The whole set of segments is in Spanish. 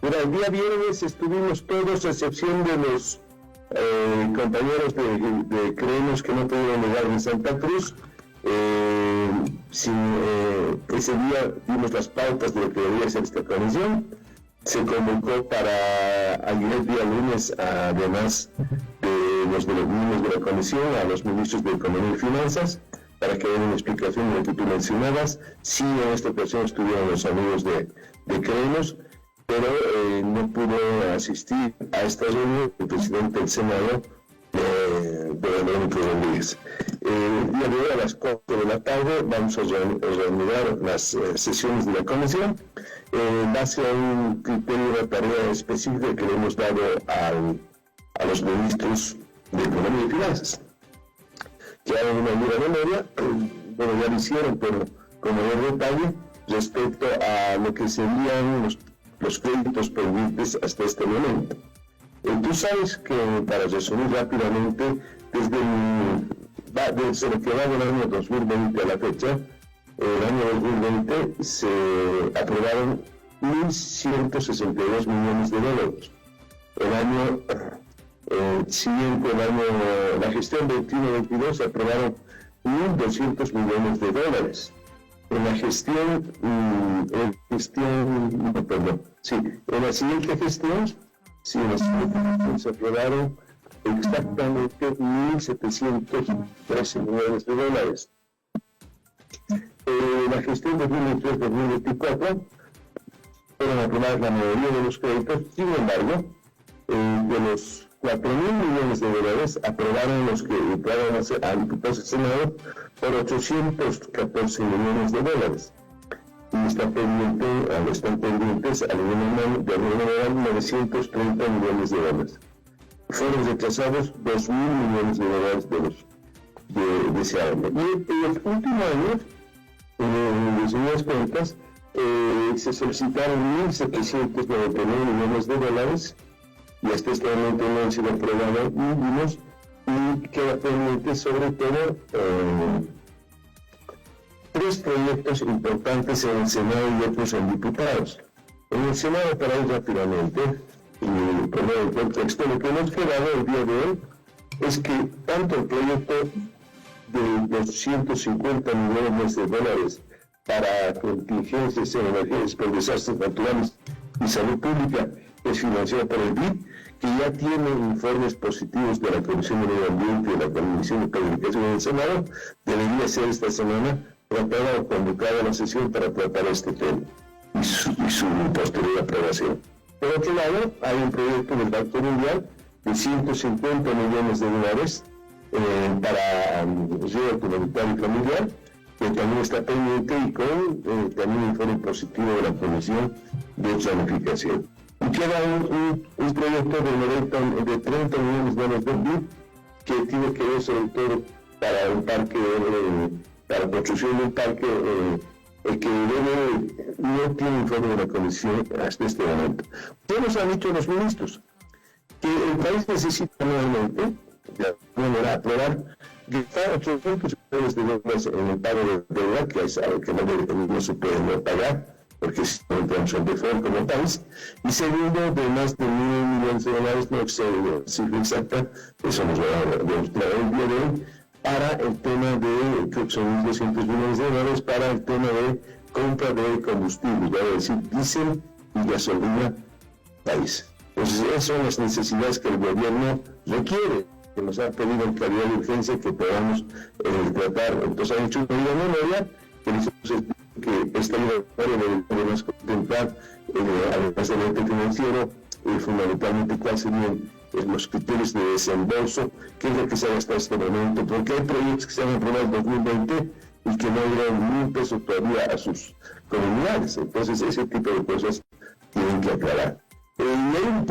Mira, el día viernes estuvimos todos, a excepción de los compañeros de Creemos que no pudieron llegar en Santa Cruz. Ese día dimos las pautas de lo que debería ser esta comisión. Se convocó para ayer el día lunes, además de los miembros de la comisión, a los ministros de Economía y Finanzas, para que den una explicación de lo que tú mencionabas. Sí, en esta ocasión estuvieron los amigos de Creemos, pero no pudo asistir a esta reunión el presidente del Senado, Verónica Rodríguez. El día de hoy a las 4 de la tarde vamos a reanudar las sesiones de la comisión en base a un criterio de tarea específica que le hemos dado a los ministros de Economía y Finanzas, que hagan una dura memoria. Bueno, ya lo hicieron, pero con mayor detalle respecto a lo que serían los créditos pendientes hasta este momento. Tú sabes que, para resumir rápidamente, desde lo que va del año 2020 a la fecha, el año 2020 se aprobaron 1.162 millones de dólares. El año siguiente, la gestión 21-22, se aprobaron 1.200 millones de dólares. En la siguiente gestión se aprobaron exactamente 1.713 millones de dólares. La gestión 2023-2024 fueron aprobadas la mayoría de los créditos. Sin embargo, de los 4.000 millones de dólares aprobaron los que entraron al diputados del Senado por 814 millones de dólares. Y están pendientes de alguna manera 930 millones de dólares. Fueron rechazados 2.000 millones de dólares de ese año. Y en el último año, en las señores cuentas, se solicitaron 1.799 millones de dólares, y hasta este momento no han sido aprobados mínimos, y queda pendiente sobre todo 3 proyectos importantes en el Senado y otros en diputados. En el Senado, para ir rápidamente, y poner el contexto, lo que hemos quedado el día de hoy es que tanto el proyecto de 250 millones de dólares para contingencias en emergencias por desastres naturales y salud pública es financiado por el BID, que ya tiene informes positivos de la Comisión de Medio Ambiente y de la Comisión de Comunicación del Senado. Debería ser esta semana tratada o convocada a la sesión para tratar este tema y su posterior aprobación. Por otro lado, hay un proyecto del Banco Mundial de 150 millones de dólares para riesgo comunitario y familiar, que también está pendiente y con también un informe positivo de la Comisión de Planificación. Y queda un proyecto de 30 millones de dólares del BID, que tiene que ver sobre todo para un parque, para construcción de un parque que no tiene informe de la Comisión hasta este momento. ¿Qué nos han dicho los ministros? Que el país necesita nuevamente, de alguna manera, aprobar gastar 800 millones de dólares en el pago de deuda, que es algo que no se puede pagar, porque si no entramos en default como país. Y segundo, de más de 1.000 millones de dólares, no sé la cifra exacta, eso nos va a demostrar el día de hoy, para el tema de, creo que son 1.200 millones de dólares, para el tema de compra de combustible, es decir, diésel y gasolina país. Entonces, esas son las necesidades que el gobierno requiere, que nos ha pedido en calidad de urgencia que podamos tratar. Entonces, han hecho una memoria que nosotros que esta memoria debemos contemplar, además del ente financiero, fundamentalmente cuáles serían los criterios de desembolso, qué es lo que se haga hasta este momento, porque hay proyectos que se han aprobado en 2020 y que no dieron ni un peso todavía a sus comunidades. Entonces, ese tipo de cosas tienen que aclarar. Y hay un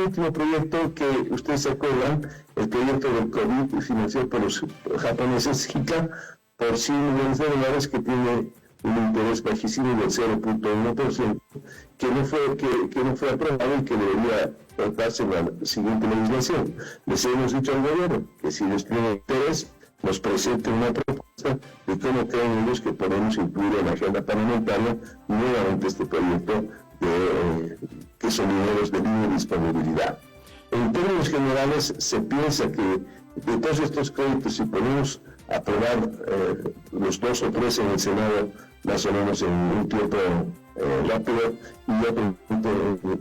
último proyecto que ustedes se acuerdan, el proyecto del COVID financiado por los japoneses, JICA, por 100 millones de dólares, que tiene un interés bajísimo del 0.1%, que no fue aprobado y que debería tratarse en la siguiente legislación. Les hemos dicho al gobierno que si les tiene interés, nos presente una propuesta de cómo creen ellos que podemos incluir en la agenda parlamentaria nuevamente este proyecto que son dineros de libre disponibilidad. En términos generales, se piensa que de todos estos créditos, si podemos aprobar los 2 o 3 en el Senado, más o menos en un tiempo rápido, y otro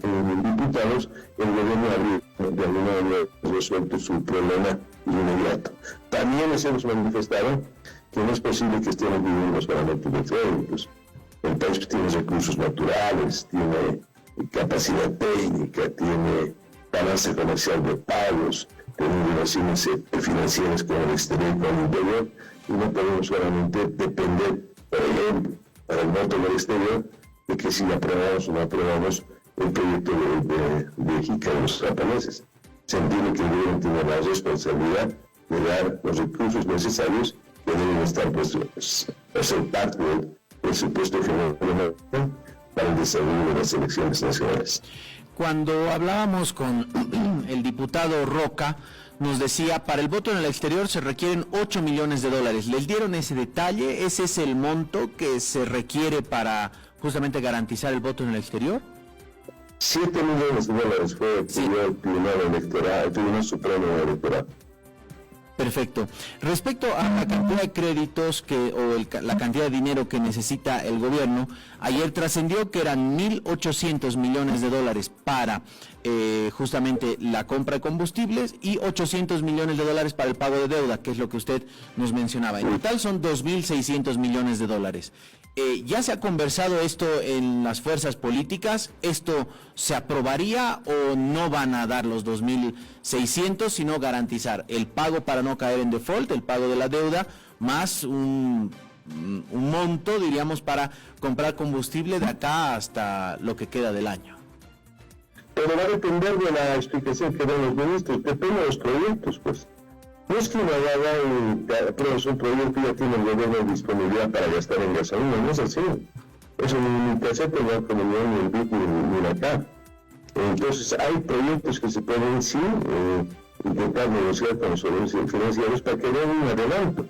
en diputados, el gobierno habría de alguna manera resuelto su problema inmediato. También les hemos manifestado que no es posible que estemos viviendo solamente de créditos. El país tiene recursos naturales, tiene capacidad técnica, tiene balance comercial de pagos, tenemos relaciones financieras con el exterior y con el interior, y no podemos solamente depender, por ejemplo, para el voto del exterior, de que si aprobamos o no aprobamos el proyecto de JICA de los japoneses. Se entiende que el gobierno tiene la responsabilidad de dar los recursos necesarios que deben estar puestos a ser parte del presupuesto general para el desarrollo de las elecciones nacionales. Cuando hablábamos con el diputado Roca, nos decía, para el voto en el exterior se requieren $8 millones. ¿Les dieron ese detalle? ¿Ese es el monto que se requiere para justamente garantizar el voto en el exterior? $7 millones fue el Tribunal Electoral, el Tribunal Supremo Electoral. Perfecto. Respecto a la cantidad de créditos la cantidad de dinero que necesita el gobierno, ayer trascendió que eran $1.800 millones para justamente la compra de combustibles y $800 millones para el pago de deuda, que es lo que usted nos mencionaba. En total son $2.600 millones. ¿Ya se ha conversado esto en las fuerzas políticas? ¿Esto se aprobaría o no van a dar los 2.600, sino garantizar el pago para no caer en default, el pago de la deuda, más un monto, diríamos, para comprar combustible de acá hasta lo que queda del año? Pero va a depender de la explicación que den los ministros, depende de los proyectos, pues. No es que una apruebas un proyecto y ya tiene el gobierno disponibilidad para gastar en gasolina, no es así. Eso ni te acepta el Banco Mundial, ni el BID, ni la CAP. Entonces hay proyectos que se pueden intentar negociar con los organismos financieros para que den un adelanto,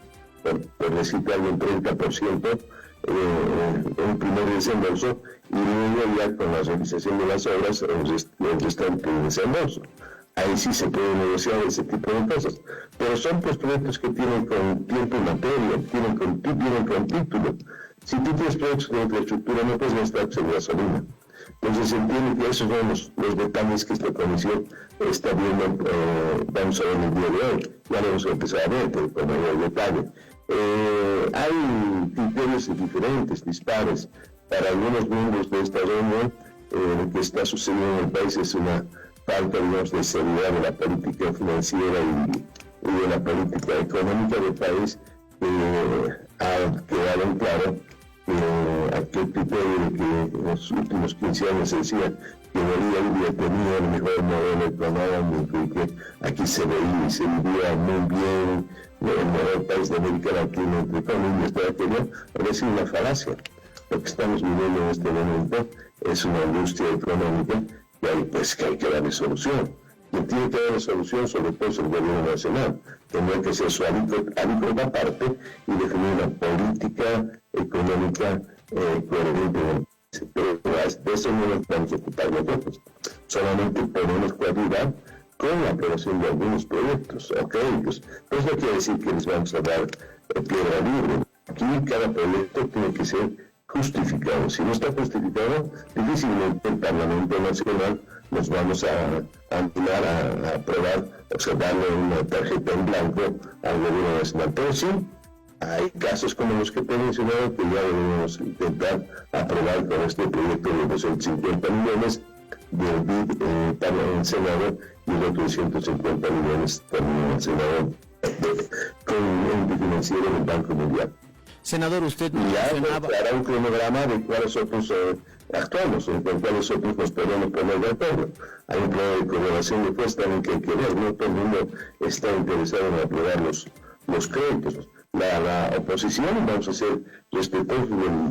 por decirte algo, un 30% un primer desembolso, y luego ya con la realización de las obras el restante desembolso. Ahí sí se puede negociar ese tipo de cosas, pero son pues proyectos que tienen con tiempo y materia, vienen con título. Si tú tienes proyectos de infraestructura, no puedes gastar en gasolina. Entonces se entiende que esos son los detalles que esta comisión está viendo, vamos a ver el día de hoy. Ya lo vamos a empezar a ver, pero con mayor detalle. Hay criterios diferentes, dispares. Para algunos miembros de esta reunión, lo que está sucediendo en el país es una falta, digamos, de seriedad de la política financiera y de la política económica del país, ha quedado en claro aquel criterio de que en los últimos 15 años se decía que Bolivia tenía el mejor modelo económico, que aquí se veía y se vivía muy bien, el mejor país de América Latina, entre comillas, todo aquello, ha sido una falacia. Lo que estamos viviendo en este momento es una angustia económica que hay que darle solución. Quien tiene que darle solución, sobre todo, es el gobierno nacional. Tendrá que ser su alícuota aparte y definir una política económica coherente. Pero de eso no nos vamos a ocupar nosotros. Solamente podemos coadyuvar con la aprobación de algunos proyectos o créditos. Pues no quiere decir que les vamos a dar piedra libre. Aquí cada proyecto tiene que ser justificado. Si no está justificado, difícilmente el Parlamento Nacional nos vamos a animar a aprobar, o sea, darle una tarjeta en blanco al gobierno nacional. Pero sí, hay casos como los que te he mencionado que ya debemos intentar aprobar con este proyecto de 250 millones del BID para el Senado y el otro de 150 millones también en el Senado con un ente financiero del Banco Mundial. Senador, usted mencionaba... Y hará un cronograma de cuáles otros actuamos, en cuáles otros nos podemos poner de acuerdo. Hay un plan de coordinación de fuerzas también que hay que ver, no todo el mundo está interesado en aprobar los créditos. La oposición, vamos a ser respetuosos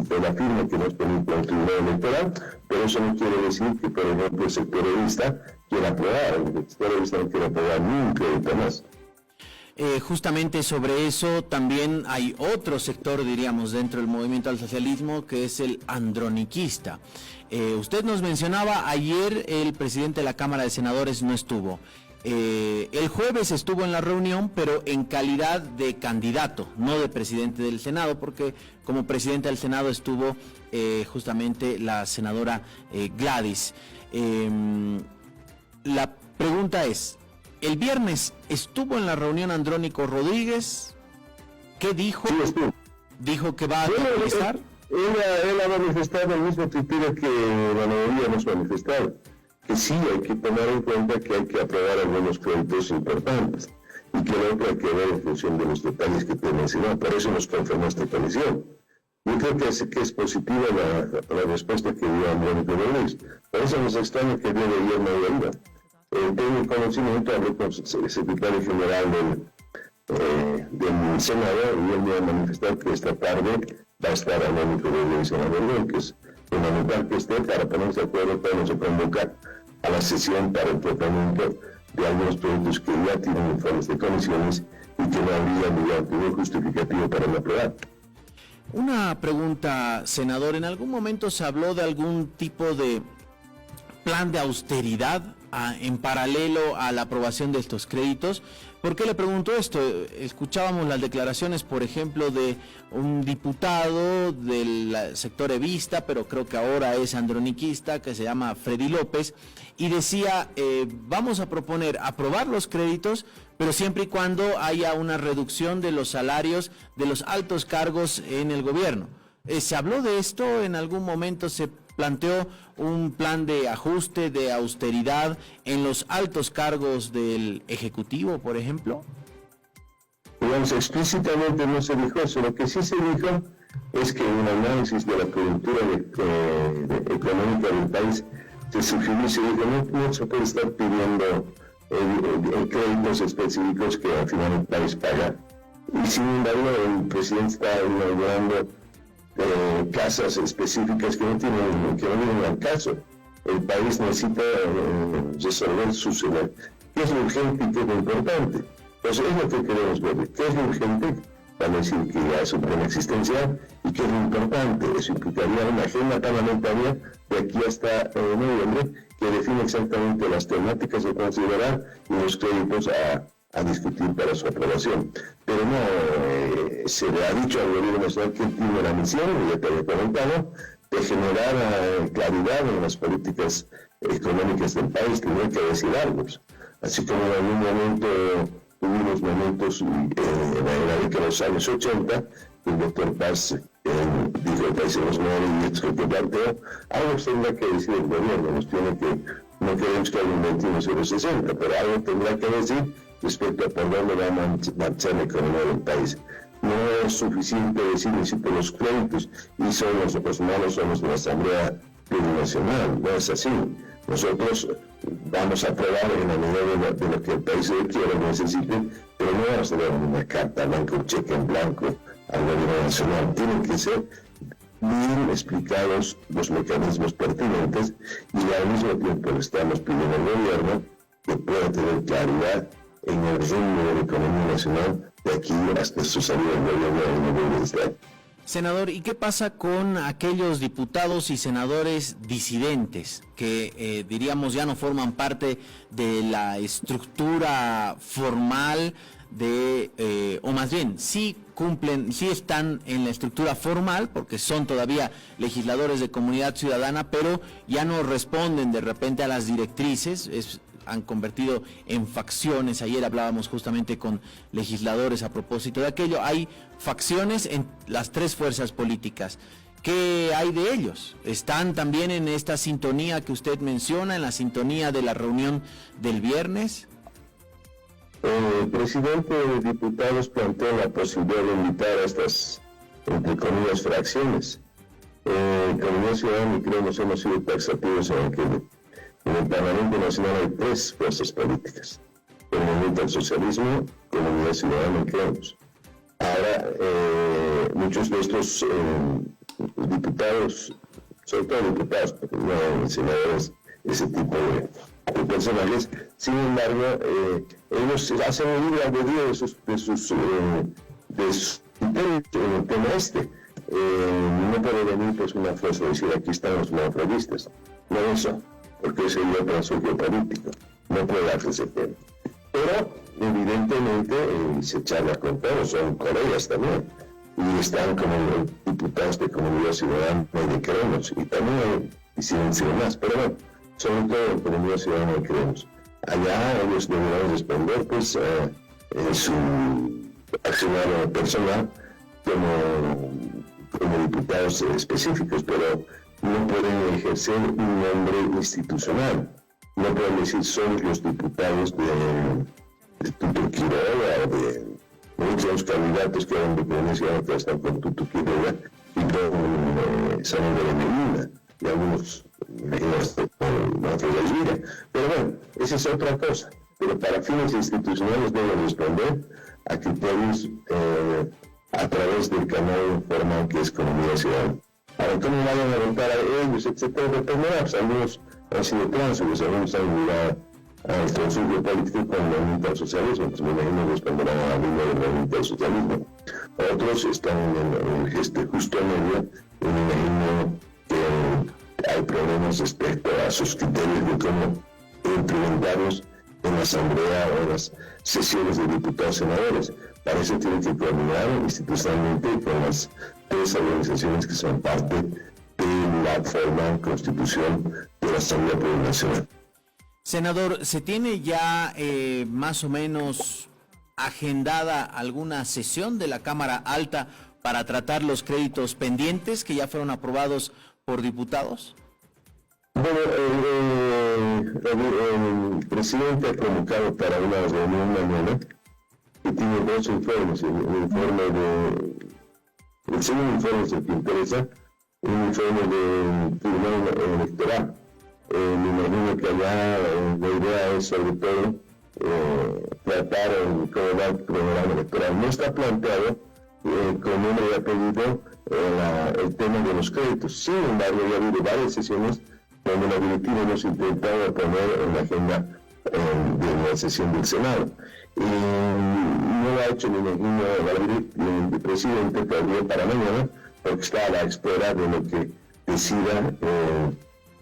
de la firma que nos permite el Tribunal Electoral, pero eso no quiere decir que, por ejemplo, el sector terrorista quiera aprobar, el sector terrorista no quiere aprobar ni un crédito más. Justamente sobre eso también hay otro sector, diríamos, dentro del movimiento al socialismo, que es el androniquista. Usted nos mencionaba, ayer el presidente de la Cámara de Senadores no estuvo. El jueves estuvo en la reunión, pero en calidad de candidato, no de presidente del Senado, porque como presidente del Senado estuvo justamente la senadora Gladys. La pregunta es, el viernes estuvo en la reunión Andrónico Rodríguez. ¿Qué dijo? Sí, estuvo. ¿Dijo que va a manifestar? Él ha manifestado el mismo criterio que la mayoría hemos manifestado, que sí hay que tomar en cuenta que hay que aprobar algunos créditos importantes y que lo otro hay que ver en función de los detalles que te mencioné. Por eso nos conformó esta comisión. Yo creo que es positiva la respuesta que dio Andrónico Rodríguez. Por eso nos extraña que el día de ayer no haya ido. Tengo el conocimiento, hablé con el secretario general del Senado y él me ha manifestado que esta tarde va a estar Andrónico Rodríguez en la reunión, que es fundamental que esté para ponerse de acuerdo, podemos convocar a la sesión para el tratamiento de algunos proyectos que ya tienen informes de comisiones y que no habría ningún justificativo para no aprobar. Una pregunta, senador, ¿en algún momento se habló de algún tipo de plan de austeridad en paralelo a la aprobación de estos créditos? ¿Por qué le pregunto esto? Escuchábamos las declaraciones, por ejemplo, de un diputado del sector evista, pero creo que ahora es androniquista, que se llama Freddy López, y decía, vamos a proponer aprobar los créditos, pero siempre y cuando haya una reducción de los salarios de los altos cargos en el gobierno. ¿Se habló de esto? ¿En algún momento se planteó un plan de ajuste, de austeridad en los altos cargos del Ejecutivo, por ejemplo? Digamos, explícitamente no se dijo eso. Lo que sí se dijo es que un análisis de la coyuntura económica del país se sugirió y se dijo, no se puede estar pidiendo créditos específicos que al final el país paga. Y sin embargo, el presidente está inaugurando casas específicas que no vienen al caso. El país necesita resolver su ciudad. ¿Qué es lo urgente y qué es lo importante? Pues es lo que queremos ver. ¿Qué es lo urgente? Para decir que ya es un problema existencial. ¿Y qué es lo importante? Eso implicaría una agenda parlamentaria de aquí hasta noviembre que define exactamente las temáticas a considerar y los créditos a discutir para su aprobación. Pero no, se le ha dicho al gobierno nacional que tiene la misión, y ya te había comentado, de generar claridad en las políticas económicas del país, tener que decir algo. Así como en algún momento tuvimos momentos en la década de los años 80, el doctor Paz dijo el país en los nueve y que planteó, algo tendrá que decir el gobierno, no queremos que haya un 21 sobre 60, pero algo tendrá que decir respecto a por dónde va a marchar la economía del país. No es suficiente decir necesito los créditos y somos los malos, somos de la Asamblea Plurinacional, no es así. Nosotros vamos a aprobar en la medida de lo que el país requiere, necesite, pero no vamos a dar una carta blanca, un cheque en blanco al gobierno nacional. Tienen que ser bien explicados los mecanismos pertinentes y al mismo tiempo le estamos pidiendo al gobierno que pueda tener claridad en el rumbo de la economía nacional de aquí hasta su salida del gobierno en el de este año. Senador, ¿y qué pasa con aquellos diputados y senadores disidentes que diríamos ya no forman parte de la estructura formal o más bien sí están en la estructura formal porque son todavía legisladores de comunidad ciudadana, pero ya no responden de repente a las directrices, han convertido en facciones? Ayer hablábamos justamente con legisladores a propósito de aquello. Hay facciones en las tres fuerzas políticas. ¿Qué hay de ellos? ¿Están también en esta sintonía que usted menciona, en la sintonía de la reunión del viernes? El presidente de diputados planteó la posibilidad de invitar a estas, entre comillas, fracciones. Comunidad Ciudadana, y creo que hemos sido taxativos en aquello. En el Parlamento Nacional hay tres fuerzas políticas: el Movimiento al Socialismo, Comunidad Ciudadana y Creemos. Ahora, muchos de estos diputados, sobre todo diputados, porque no senadores, ese tipo personales. Sin embargo, ellos hacen un libre albedrío de sus criterios en el tema este. No puede venir pues una fuerza a decir aquí están los monopolistas. No eso, porque eso sería transugio político. No puede darse ese tema. Pero evidentemente se charla con todos, son colegas también. Y están como diputados de Comunidad Ciudadana y de Queremos. Y también hay disidencia más. Pero bueno, sobre todo en Comunidad Ciudadana y Queremos. Allá ellos deberán responder pues en su accionario personal como diputados específicos, pero no pueden ejercer un nombre institucional. No pueden decir son los diputados de Tuto Quiroga o de muchos candidatos que eran de Comunidad que están con Tuto Quiroga y con Samuel de Medina y algunos con Manfred Ayuira. Pero bueno, esa es otra cosa. Pero para fines institucionales deben responder a criterios a través del canal formal que es Comunidad Ciudadana. Ahora, ¿cómo vayan a votar a ellos, etcétera? Dependerá, pues algunos han sido tránsfugas, algunos han mirado al transugio político con el movimiento al socialismo, pues me imagino responderán a la línea del movimiento al socialismo. Otros están en el gesto justo medio, y me imagino que hay problemas respecto a sus criterios de cómo implementarlos en la asamblea o en las sesiones de diputados y senadores. Para eso tienen que coordinar institucionalmente con las tres organizaciones que son parte de la formal constitución de la Asamblea Plurinacional. Senador, ¿se tiene ya más o menos agendada alguna sesión de la Cámara Alta para tratar los créditos pendientes que ya fueron aprobados por diputados? Bueno, el presidente ha convocado para una reunión mañana que tiene dos informes. El segundo informe es el que interesa, un informe del Tribunal Electoral. Me imagino que allá la idea es sobre todo tratar cómo va el programa electoral. No está planteado con nombre y apellido el tema de los créditos. Sin embargo, ya ha habido varias sesiones donde la directiva hemos intentado poner en la agenda de la sesión del Senado. No lo ha hecho, me imagino, el presidente todavía para mañana, porque está a la espera de lo que decida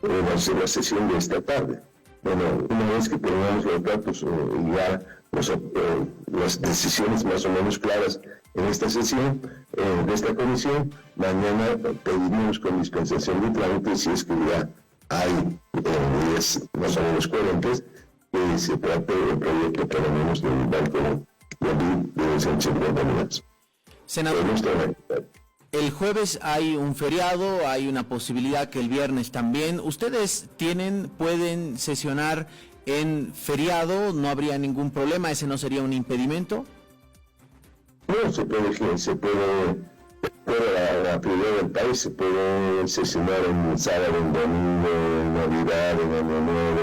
la sesión de esta tarde. Bueno, una vez que tengamos los datos y ya las decisiones más o menos claras en esta sesión de esta comisión, mañana pediríamos con dispensación de trámite si es que ya hay días más o menos coherentes que se trate del proyecto por lo menos del banco de Sánchez Guadalupe. Senador, el jueves hay un feriado, hay una posibilidad que el viernes también. ¿Ustedes pueden sesionar en feriado? ¿No habría ningún problema? ¿Ese no sería un impedimento? No, se puede la prioridad del país, se puede sesionar en sábado, en domingo, en Navidad, en Año Nuevo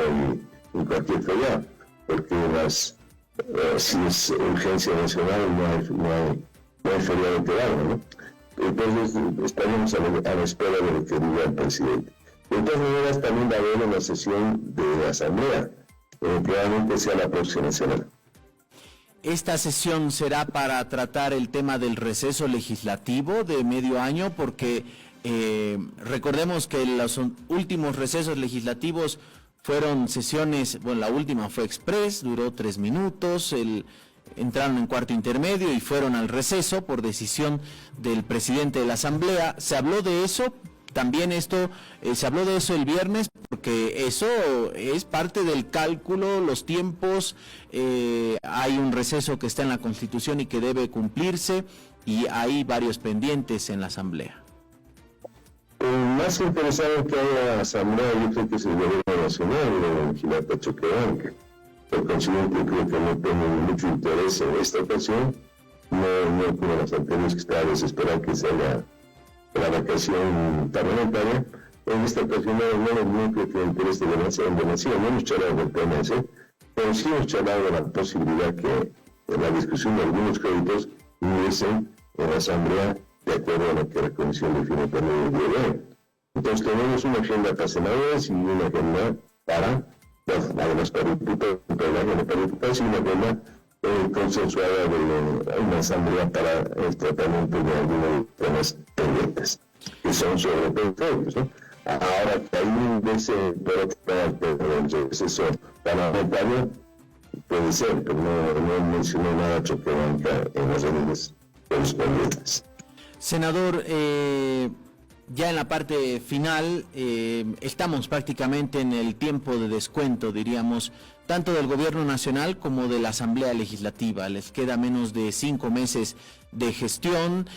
y en cualquier feriado, porque si es urgencia nacional no hay feriado que valga, ¿no? Entonces estaremos a la espera de lo que diga el presidente. De todas maneras, también va a haber una sesión de la Asamblea, probablemente sea la próxima semana. ¿Esta sesión será para tratar el tema del receso legislativo de medio año? Porque recordemos que los últimos recesos legislativos fueron sesiones, bueno, la última fue express, duró 3 minutos, entraron en cuarto intermedio y fueron al receso por decisión del presidente de la Asamblea. ¿Se habló de eso? También se habló de eso el viernes, porque eso es parte del cálculo, los tiempos, hay un receso que está en la Constitución y que debe cumplirse, y hay varios pendientes en la Asamblea. Más interesado que haya Asamblea, yo creo que es el Gobierno Nacional, el Gilata Choquebanque. Por consiguiente, creo que no tengo mucho interés en esta ocasión, no como las anteriores que estaba desesperado que se haga la vacación parlamentaria. En esta ocasión no creo que el interés de demasiado, no hemos charlado del tema ese, pero sí hemos charlado de la posibilidad que en la discusión de algunos créditos ingresen en la Asamblea de acuerdo a lo que la Comisión define también el día de hoy. Entonces tenemos una agenda para senadores y una agenda para bueno, además para diputados, y una buena consensuada de una asamblea para el tratamiento de algunos temas pendientes, que son sobre petróleo, ¿no? Ahora que hay un por otro lado, receso parlamentario, puede ser, pero no mencionó nada choqueante en las reuniones correspondientes. Senador, ya en la parte final, estamos prácticamente en el tiempo de descuento, diríamos, tanto del Gobierno Nacional como de la Asamblea Legislativa. Les queda menos de 5 meses de gestión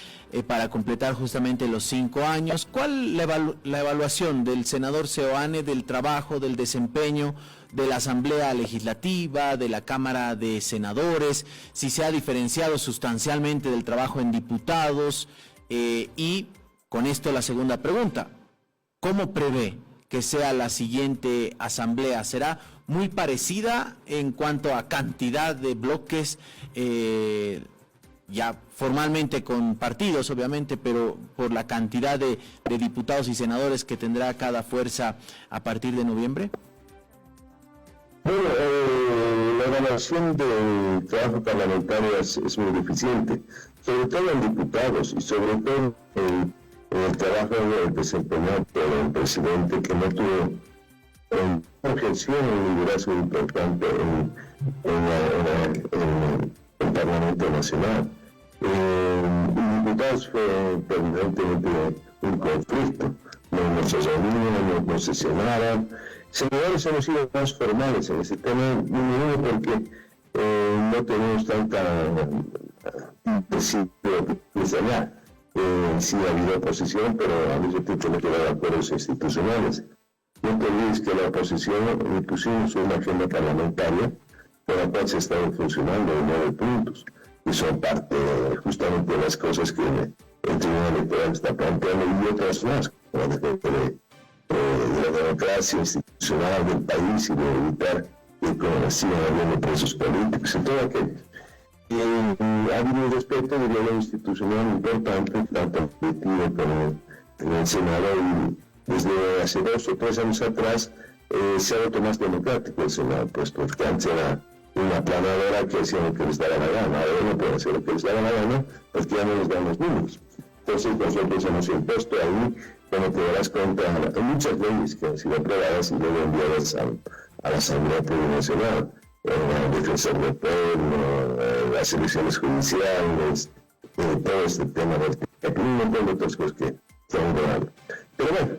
para completar justamente los 5 años. ¿Cuál la evaluación del senador Seoane del trabajo, del desempeño de la Asamblea Legislativa, de la Cámara de Senadores, si se ha diferenciado sustancialmente del trabajo en diputados? Y con esto la segunda pregunta, ¿cómo prevé que sea la siguiente asamblea? ¿Será muy parecida en cuanto a cantidad de bloques, ya formalmente con partidos obviamente, pero por la cantidad de diputados y senadores que tendrá cada fuerza a partir de noviembre? Bueno, la evaluación del trabajo parlamentario es muy deficiente, sobre todo en diputados y sobre todo en el trabajo desempeñado por el presidente, que no tuvo ejerció un liderazgo importante en el Parlamento Nacional. En diputados fue permanentemente un conflicto, no se reunían, no sesionaban. Senadores hemos sido más formales en ese tema, número uno, porque no tenemos tanta allá. Sí ha habido oposición, pero al mismo tiempo no quedaban acuerdos institucionales. No te olvides que la oposición pusimos una agenda parlamentaria por la cual se ha estado funcionando en 9 puntos, y son parte justamente de las cosas que el Tribunal Electoral está planteando, y otras más, como la de la democracia institucional del país y de evitar que sigan habiendo presos políticos y todo aquello. Ha habido un respeto de diálogo institucional importante, tanto colectivo como en el Senado, y desde hace 2 o 3 años atrás se ha vuelto más democrático el Senado, pues porque antes era una planadora que hacía lo que les daba la gana, ahora no pueden hacer lo que les daba la gana porque ya no les dan los números. Entonces nosotros hemos impuesto ahí, como te darás cuenta, hay muchas leyes que han sido aprobadas y luego enviadas a la Asamblea Nacional, el defensor del pueblo, las elecciones judiciales, todo este tema del un montón de otras cosas que han logrado. Pero bueno,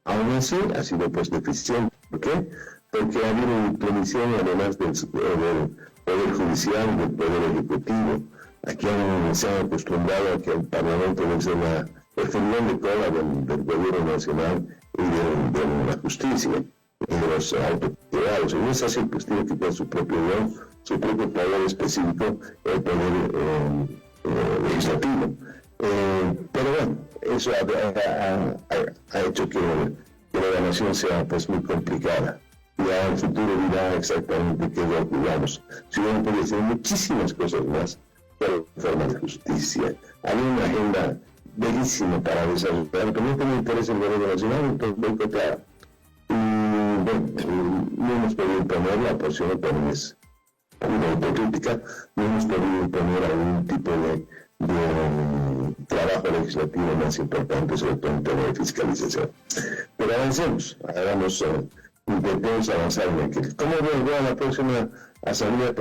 aún así ha sido pues deficiente. ¿Por qué? Porque ha habido una intromisión además del Poder Judicial, del Poder Ejecutivo. Aquí se han acostumbrado a que el Parlamento es el filial de cola del Gobierno Nacional y de la justicia y de los autoridades. En esa pues tiene que tener su propio guión, su propio poder específico, el poder legislativo. Pero bueno, eso ha hecho que la nación sea pues muy complicada. Ya el futuro dirá exactamente qué es lo que digamos. Si uno puede decir muchísimas cosas más, pero forma de justicia. Hay una agenda bellísima para desarrollar, pero no tiene interés en el gobierno nacional, entonces boicotear. Y bueno, no hemos podido imponer, la oposición también es una autocrítica, no hemos podido imponer algún tipo de trabajo legislativo más importante, sobre todo en tema de fiscalización. Pero avancemos, intentemos avanzar en aquello. ¿Cómo veo la próxima Asamblea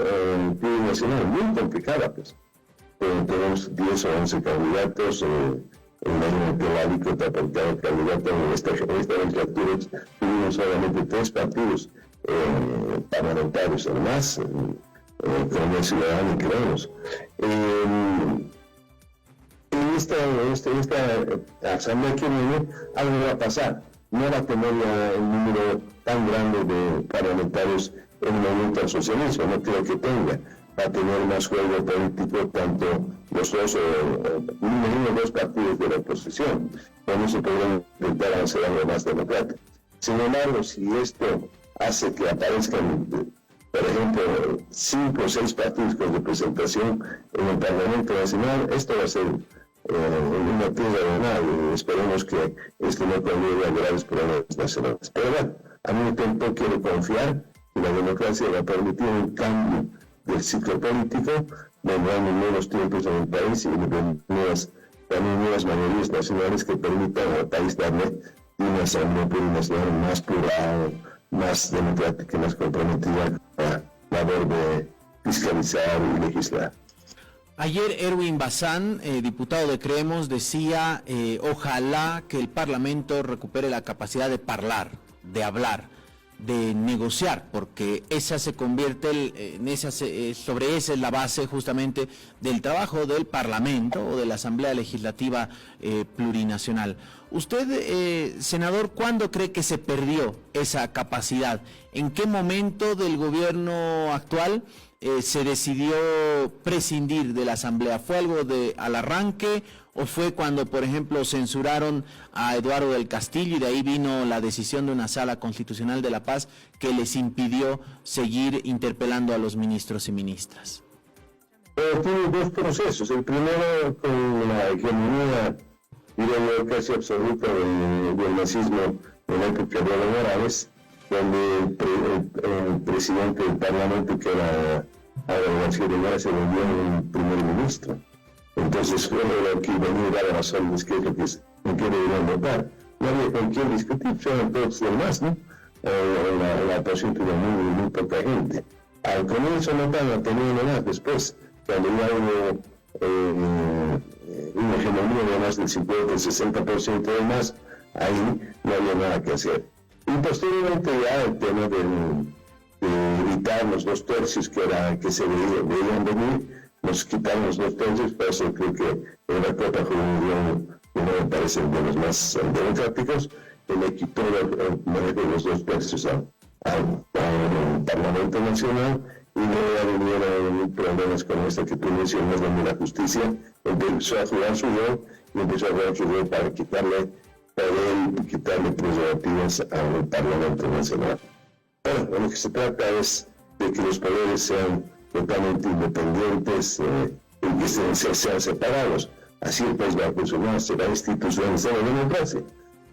Nacional? Muy complicada, pues. Tenemos 10 o 11 candidatos, imagino que la alícuota por cada candidato en esta legislatura tuvimos solamente 3 partidos parlamentarios, además, como el Ciudadano, creemos. En esta asamblea que viene, algo va a pasar. No va a tener el número tan grande de parlamentarios en el movimiento al socialismo, no creo que tenga. Va a tener más juego político tanto los dos partidos de la oposición. Con eso podrán intentar hacer algo más democrático. Sin embargo, si esto hace que aparezcan, por ejemplo, 5 o 6 partidos con representación en el Parlamento Nacional, esto va a ser una tierra de nadie. Esperemos que esto no conlleve a graves problemas nacionales. Pero bueno, a mí tiempo quiero confiar que la democracia va a permitir un cambio del ciclo político, vendrán nuevos tiempos en el país y también nuevas mayorías nacionales que permitan al país darle una asamblea plurinacional más plural, más democrática, más comprometida a la labor de fiscalizar y legislar. Ayer Erwin Bazán, diputado de Creemos, decía ojalá que el Parlamento recupere la capacidad de de hablar, de negociar, porque esa se convierte sobre esa es la base justamente del trabajo del Parlamento o de la Asamblea Legislativa Plurinacional. Usted, senador, ¿cuándo cree que se perdió esa capacidad? ¿En qué momento del gobierno actual se decidió prescindir de la Asamblea? ¿Fue algo al arranque o fue cuando, por ejemplo, censuraron a Eduardo del Castillo y de ahí vino la decisión de una Sala Constitucional de la Paz que les impidió seguir interpelando a los ministros y ministras? Tiene dos procesos. El primero con la hegemonía, diría yo, casi absoluta del nazismo en la época de Evo Morales, donde el presidente del Parlamento, que era Álvaro García de Lara, se volvió un primer ministro. Entonces fue lo que venía a dar razones que es lo que en qué deberían votar. No había con quién discutir, fueron todos los demás, ¿no? La pasión tuvo muy poca gente. Al comienzo no van a tener nada, después, cuando ya hubo una hegemonía de más del 50-60% de más, ahí no había nada que hacer. Y posteriormente ya el tema de evitar los 2 tercios que se veían venir, nos quitaron los 2 tercios, por eso creo que en la Copa Juvenil, que no me parecen de los más democráticos, le quitó el manejo de los 2 tercios al Parlamento Nacional y luego vinieron problemas como este que tú mencionas, donde la justicia empezó a jugar su rol y empezó a jugar su rol para quitarle poder y quitarle prerrogativas al Parlamento Nacional. Bueno, lo que se trata es de que los poderes sean totalmente independientes y que sean separados. Así el país va a funcionar, será institucionalizar la democracia.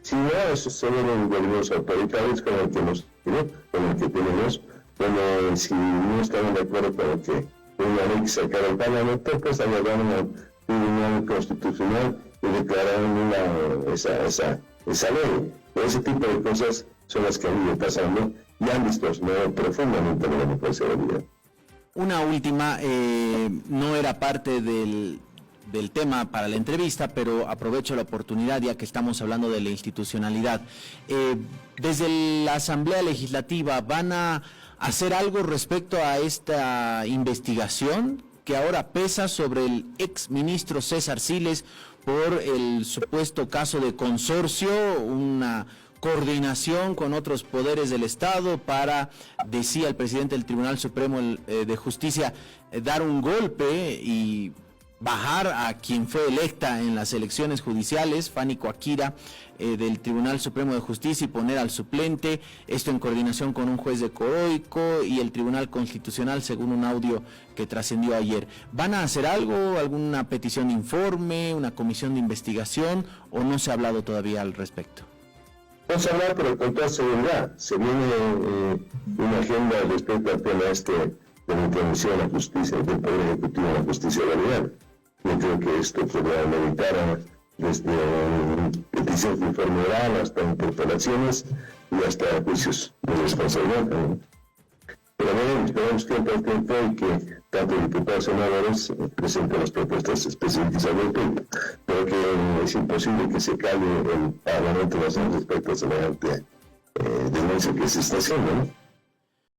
Si no, eso se ven gobiernos autoritarios como el que tenemos, como si no estaban de acuerdo con lo que una ley que sacara el Parlamento, pues agarraron al Tribunal Constitucional y declararon esa ley. Ese tipo de cosas son las que han ido pasando y han distorsionado profundamente la democracia boliviana. Una última, no era parte del tema para la entrevista, pero aprovecho la oportunidad ya que estamos hablando de la institucionalidad. Desde la Asamblea Legislativa, ¿van a hacer algo respecto a esta investigación que ahora pesa sobre el exministro César Siles por el supuesto caso de consorcio, una coordinación con otros poderes del Estado para, decía el presidente del Tribunal Supremo de Justicia, dar un golpe y bajar a quien fue electa en las elecciones judiciales, Fanny Coaquira, del Tribunal Supremo de Justicia, y poner al suplente, esto en coordinación con un juez de Coroico y el Tribunal Constitucional, según un audio que trascendió ayer? ¿Van a hacer algo, alguna petición de informe, una comisión de investigación, o no se ha hablado todavía al respecto? Vamos a hablar, pero con toda seguridad. Se viene una agenda respecto al tema de la intervención de la justicia, del Poder Ejecutivo en la justicia boliviana. Yo creo que esto podrá meditar desde peticiones de informe oral hasta interpelaciones y hasta juicios de responsabilidad. Pero veremos tiempo al tiempo y que tanto diputados y senadores presenten las propuestas específicas al respecto. Pero que es imposible que se calle el Parlamento Nacional respecto a semejante denuncia que se está haciendo, ¿no?